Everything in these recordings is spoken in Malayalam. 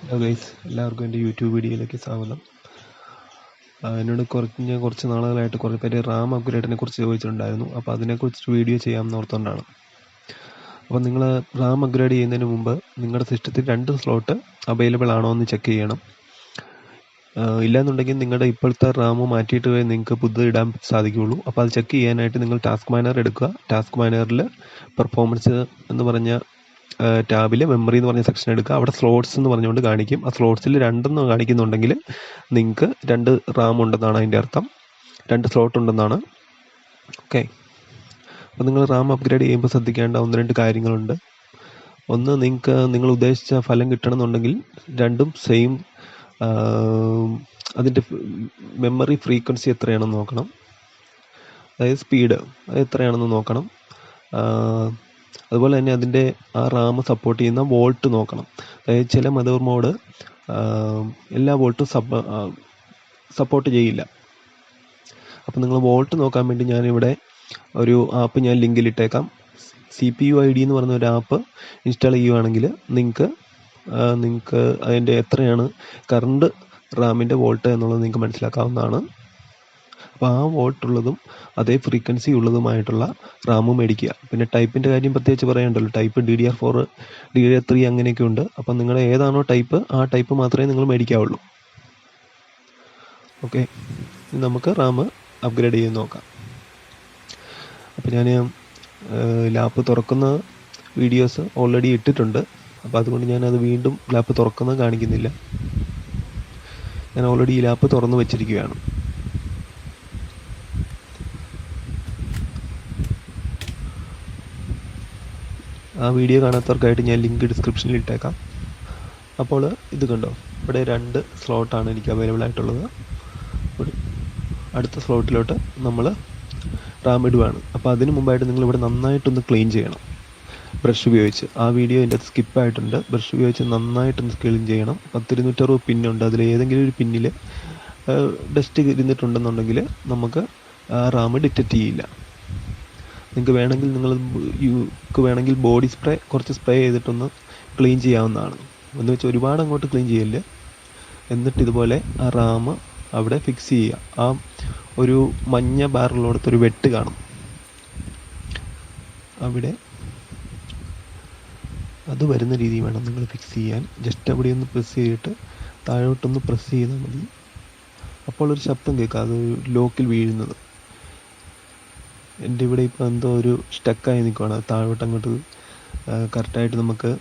ഹലോ ഗൈസ്, എല്ലാവർക്കും എൻ്റെ യൂട്യൂബ് വീഡിയോയിലേക്ക് സ്വാഗതം. എന്നോട് കുറച്ച് നാളുകളായിട്ട് കുറേ പേര് റാം അപ്ഗ്രേഡിനെ കുറിച്ച് ചോദിച്ചിട്ടുണ്ടായിരുന്നു. അപ്പോൾ അതിനെക്കുറിച്ചൊരു വീഡിയോ ചെയ്യാമെന്ന് ഓർത്തുകൊണ്ടാണ്. അപ്പോൾ നിങ്ങൾ റാം അപ്ഗ്രേഡ് ചെയ്യുന്നതിന് മുമ്പ് നിങ്ങളുടെ സിസ്റ്റത്തിൽ 2 സ്ലോട്ട് അവൈലബിൾ ആണോ എന്ന് ചെക്ക് ചെയ്യണം. ഇല്ലാന്നുണ്ടെങ്കിൽ നിങ്ങളുടെ ഇപ്പോഴത്തെ റാം മാറ്റിയിട്ട് നിങ്ങൾക്ക് പുതിയത് ഇടാൻ സാധിക്കുകയുള്ളൂ. അപ്പോൾ അത് ചെക്ക് ചെയ്യാനായിട്ട് നിങ്ങൾ ടാസ്ക് മാനേജർ എടുക്കുക. ടാസ്ക് മാനേജറിൽ പെർഫോമൻസ് എന്ന് പറഞ്ഞ ടാബിൽ മെമ്മറി എന്ന് പറഞ്ഞ സെക്ഷൻ എടുക്കുക. അവിടെ സ്ലോട്ട്സ് എന്ന് പറഞ്ഞുകൊണ്ട് കാണിക്കും. ആ സ്ലോട്ട്സിൽ 2 കാണിക്കുന്നുണ്ടെങ്കിൽ നിങ്ങൾക്ക് 2 റാം ഉണ്ടെന്നാണ് അതിൻ്റെ അർത്ഥം. 2 സ്ലോട്ട് ഉണ്ടെന്നാണ്. ഓക്കെ, അപ്പോൾ നിങ്ങൾ റാം അപ്ഗ്രേഡ് ചെയ്യുമ്പോൾ ശ്രദ്ധിക്കേണ്ട 1-2 കാര്യങ്ങളുണ്ട്. ഒന്ന്, നിങ്ങൾ ഉദ്ദേശിച്ച ഫലം കിട്ടണമെന്നുണ്ടെങ്കിൽ രണ്ടും സെയിം അതിൻ്റെ മെമ്മറി ഫ്രീക്വൻസി എത്രയാണെന്ന് നോക്കണം. അതായത് സ്പീഡ് അത് എത്രയാണെന്ന് നോക്കണം. അതുപോലെ തന്നെ അതിൻ്റെ ആ റാം സപ്പോർട്ട് ചെയ്യുന്ന വോൾട്ട് നോക്കണം. അതായത് ചില മദർ മോഡ് എല്ലാ വോൾട്ടും സപ്പോർട്ട് ചെയ്യില്ല. അപ്പോൾ നിങ്ങൾ വോൾട്ട് നോക്കാൻ വേണ്ടി ഞാനിവിടെ ഒരു ആപ്പ് ഞാൻ ലിങ്കിലിട്ടേക്കാം. CPU ID എന്ന് പറയുന്ന ഒരു ആപ്പ് ഇൻസ്റ്റാൾ ചെയ്യുകയാണെങ്കിൽ നിങ്ങൾക്ക് അതിൻ്റെ എത്രയാണ് കറണ്ട് റാമിൻ്റെ വോൾട്ട് എന്നുള്ളത് നിങ്ങൾക്ക് മനസ്സിലാക്കാവുന്നതാണ്. അപ്പോൾ ആ വോൾട്ടുള്ളതും അതേ ഫ്രീക്വൻസി ഉള്ളതുമായിട്ടുള്ള റാമും മേടിക്കുക. പിന്നെ ടൈപ്പിൻ്റെ കാര്യം പ്രത്യേകിച്ച് പറയണ്ടല്ലോ. ടൈപ്പ് DDR4, DDR3 അങ്ങനെയൊക്കെ ഉണ്ട്. അപ്പം നിങ്ങൾ ഏതാണോ ടൈപ്പ് ആ ടൈപ്പ് മാത്രമേ നിങ്ങൾ മേടിക്കാവുള്ളൂ. ഓക്കെ, നമുക്ക് റാം അപ്ഗ്രേഡ് ചെയ്ത് നോക്കാം. അപ്പോൾ ഞാൻ ലാപ്പ് തുറക്കുന്ന വീഡിയോസ് ഓൾറെഡി ഇട്ടിട്ടുണ്ട്. അപ്പോൾ അതുകൊണ്ട് ഞാനത് വീണ്ടും ലാപ്പ് തുറക്കുന്നത് കാണിക്കുന്നില്ല. ഞാൻ ഓൾറെഡി ഈ ലാപ്പ് തുറന്ന് വെച്ചിരിക്കുകയാണ്. ആ വീഡിയോ കാണാത്തവർക്കായിട്ട് ഞാൻ ലിങ്ക് ഡിസ്ക്രിപ്ഷനിൽ ഇട്ടേക്കാം. അപ്പോൾ ഇത് കണ്ടോ, ഇവിടെ 2 സ്ലോട്ടാണ് എനിക്ക് അവൈലബിൾ ആയിട്ടുള്ളത്. അടുത്ത സ്ലോട്ടിലോട്ട് നമ്മൾ റാം ഇടുകയാണ്. അപ്പോൾ അതിന് മുമ്പായിട്ട് നിങ്ങളിവിടെ നന്നായിട്ടൊന്ന് ക്ലീൻ ചെയ്യണം ബ്രഷ് ഉപയോഗിച്ച്. ആ വീഡിയോ എൻ്റെ സ്കിപ്പായിട്ടുണ്ട്. ബ്രഷ് ഉപയോഗിച്ച് നന്നായിട്ടൊന്ന് ക്ലീൻ ചെയ്യണം. 10-260 പിന്നുണ്ട്. അതിൽ ഏതെങ്കിലും ഒരു പിന്നിൽ ഡസ്റ്റ് ഇരുന്നിട്ടുണ്ടെന്നുണ്ടെങ്കിൽ നമുക്ക് റാം ഡിറ്റക്റ്റ് ചെയ്യില്ല. നിങ്ങൾക്ക് വേണമെങ്കിൽ ബോഡി സ്പ്രേ കുറച്ച് സ്പ്രേ ചെയ്തിട്ടൊന്ന് ക്ലീൻ ചെയ്യാവുന്നതാണ്. എന്ന് വെച്ചാൽ ഒരുപാട് അങ്ങോട്ട് ക്ലീൻ ചെയ്യല്ല. എന്നിട്ട് ഇതുപോലെ ആ റാം അവിടെ ഫിക്സ് ചെയ്യുക. ആ ഒരു മഞ്ഞ ബാറിലോടത്തൊരു വെട്ട് കാണും. അവിടെ അത് വരുന്ന രീതിയിൽ വേണം നിങ്ങൾ ഫിക്സ് ചെയ്യാൻ. ജസ്റ്റ് അവിടെ ഒന്ന് പ്രസ് ചെയ്തിട്ട് താഴോട്ടൊന്ന് പ്രസ് ചെയ്താൽ മതി. അപ്പോൾ ഒരു ശബ്ദം കേൾക്കാം, അത് ലോക്കിൽ വീഴുന്നത്. എൻ്റെ ഇവിടെ ഇപ്പോൾ എന്തോ ഒരു സ്റ്റക്കായി നിൽക്കുകയാണ്. താഴോട്ട് അങ്ങോട്ട് കറക്റ്റായിട്ട് നമുക്ക്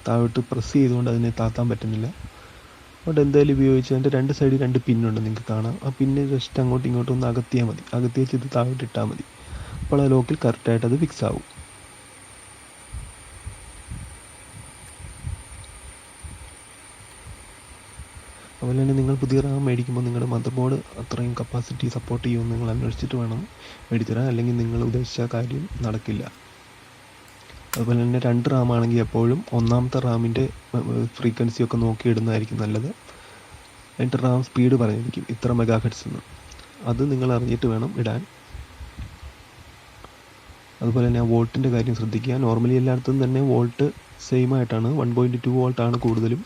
താഴോട്ട് പ്രസ് ചെയ്തുകൊണ്ട് അതിനെ താത്താൻ പറ്റുന്നില്ല. അതുകൊണ്ട് എന്തായാലും ഉപയോഗിച്ച് അതിൻ്റെ 2 സൈഡിൽ 2 പിന്നുണ്ട്, നിങ്ങൾക്ക് കാണാം. ആ പിന്നെ ജസ്റ്റ് അങ്ങോട്ടും ഇങ്ങോട്ടും ഒന്ന് അകത്തിയാൽ മതി. അകത്തി വെച്ച് ഇത് താഴോട്ട് ഇട്ടാൽ മതി. അപ്പോൾ ആ ലോക്കിൽ കറക്റ്റായിട്ട് അത് ഫിക്സ് ആവും. അതുപോലെ തന്നെ നിങ്ങൾ പുതിയ റാം മേടിക്കുമ്പോൾ നിങ്ങളുടെ മദർ ബോർഡ് അത്രയും കപ്പാസിറ്റി സപ്പോർട്ട് ചെയ്യുമെന്ന് നിങ്ങൾ അന്വേഷിച്ചിട്ട് വേണം മേടിച്ചിടാൻ. അല്ലെങ്കിൽ നിങ്ങൾ ഉദ്ദേശിച്ച കാര്യം നടക്കില്ല. അതുപോലെ തന്നെ 2 റാം ആണെങ്കിൽ എപ്പോഴും ഒന്നാമത്തെ റാമിൻ്റെ ഫ്രീക്വൻസിയൊക്കെ നോക്കി ഇടുന്നതായിരിക്കും നല്ലത്. എന്നിട്ട് റാം സ്പീഡ് പറഞ്ഞിരിക്കും ഇത്ര മെഗാഹെർട്സ് എന്ന്. അത് നിങ്ങൾ അറിഞ്ഞിട്ട് വേണം ഇടാൻ. അതുപോലെ തന്നെ ആ വോൾട്ടിൻ്റെ കാര്യം ശ്രദ്ധിക്കുക. നോർമലി എല്ലായിടത്തും തന്നെ വോൾട്ട് സെയിം ആയിട്ടാണ്. 1.2 വോൾട്ടാണ് കൂടുതലും.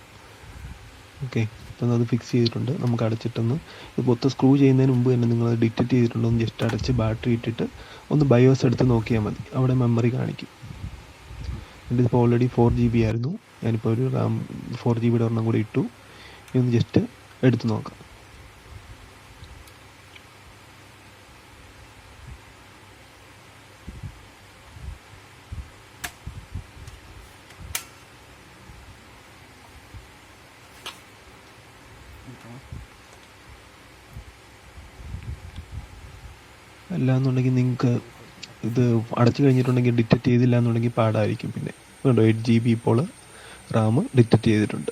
ഓക്കെ, അപ്പം അത് ഫിക്സ് ചെയ്തിട്ടുണ്ട്. നമുക്ക് അടച്ചിട്ടൊന്ന് ഇത് മൊത്തം സ്ക്രൂ ചെയ്യുന്നതിന് മുമ്പ് തന്നെ നിങ്ങൾ അത് ഡിറ്റക്റ്റ് ചെയ്തിട്ടുണ്ടോ എന്ന് ജസ്റ്റ് അടച്ച് ബാറ്ററി ഇട്ടിട്ട് ഒന്ന് ബയോസ് എടുത്ത് നോക്കിയാൽ മതി. അവിടെ മെമ്മറി കാണിക്കും. ഇതിപ്പോൾ ഓൾറെഡി 4 GB ആയിരുന്നു. ഞാനിപ്പോൾ ഒരു റാം 4 GB ഒരെണ്ണം കൂടി ഇട്ടു. ഇതൊന്ന് ജസ്റ്റ് എടുത്ത് നോക്കാം. അല്ലാന്നുണ്ടെങ്കിൽ നിങ്ങൾക്ക് ഇത് അടച്ചു കഴിഞ്ഞിട്ടുണ്ടെങ്കിൽ ഡിറ്റക്റ്റ് ചെയ്തില്ല എന്നുണ്ടെങ്കിൽ പാടായിരിക്കും. പിന്നെ 8 GB ഇപ്പോൾ റാം ഡിറ്റക്റ്റ് ചെയ്തിട്ടുണ്ട്.